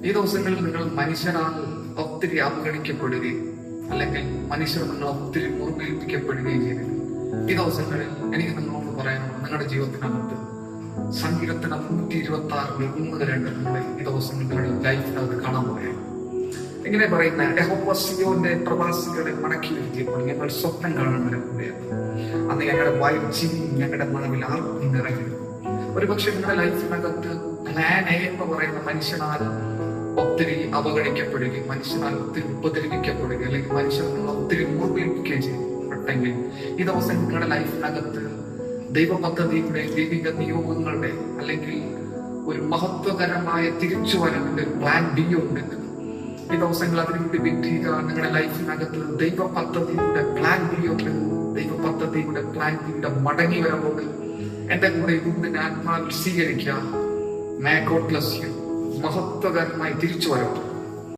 ഈ ദിവസങ്ങളിൽ നിങ്ങൾ മനുഷ്യനാൽ ഒത്തിരി അവഗണിക്കപ്പെടുകയും അല്ലെങ്കിൽ മനുഷ്യർ നിങ്ങൾ ഒത്തിരി മുറിവേൽപ്പിക്കപ്പെടുകയും ചെയ്തിരുന്നു. ഈ ദിവസങ്ങളിൽ എനിക്ക് നിങ്ങളോട് പറയാനുള്ളത്, നിങ്ങളുടെ ജീവിതത്തിനകത്ത് സങ്കീർത്തനം 126 നിങ്ങൾ ഈ ദിവസങ്ങൾ നിങ്ങളുടെ ലൈഫിനകത്ത് കാണാൻ പോവുകയാണ്. ഇങ്ങനെ പറയുന്ന യഹോവ സിയോന്റെ പ്രവാസികളെ മടക്കി വരുത്തിയപ്പോൾ ഞങ്ങൾ സ്വപ്നം കാണാൻ വരക്കുകയാണ്. അന്ന് ഞങ്ങളുടെ വായിച്ചിയും ഞങ്ങളുടെ മണവിൽ ആർക്കും നിറഞ്ഞിരുന്നു. ഒരുപക്ഷെ നിങ്ങളുടെ ലൈഫിനകത്ത് പ്ലാൻ എ എന്ന് പറയുന്ന മനുഷ്യനാൽ ഒത്തിരി അവഗണിക്കപ്പെടുകയും മനുഷ്യനാൽ ഒത്തിരി ഉപദ്രവിക്കപ്പെടുകയും അല്ലെങ്കിൽ മനുഷ്യർ നിങ്ങൾ ഒത്തിരി മുറിവേൽപ്പിക്കുകയും ചെയ്യപ്പെട്ടെങ്കിൽ ഈ ദിവസം നിങ്ങളുടെ ലൈഫിനകത്ത് ദൈവ പദ്ധതിയുടെ ദൈവിക നിയോഗങ്ങളുടെ അല്ലെങ്കിൽ ഒരു മഹത്വകരമായ തിരിച്ചുവരവിന്റെ പ്ലാൻ ബി ഉണ്ട്. ഈ ദിവസങ്ങൾ അതിനുവേണ്ടി വിധിക്കുക. നിങ്ങളുടെ ലൈഫിനകത്ത് ദൈവ പദ്ധതിയുടെ പ്ലാൻ ബി ഉണ്ട്. ദൈവ പദ്ധതിയുടെ പ്ലാൻ ബിയുടെ മടങ്ങി വരവുണ്ട്. എന്റെ കൂടെ ഇന്ന് ആത്മാവിൽ സ്വീകരിക്കുക. May God bless you. മഹത്വകരമായി തിരിച്ചു വരട്ടെ.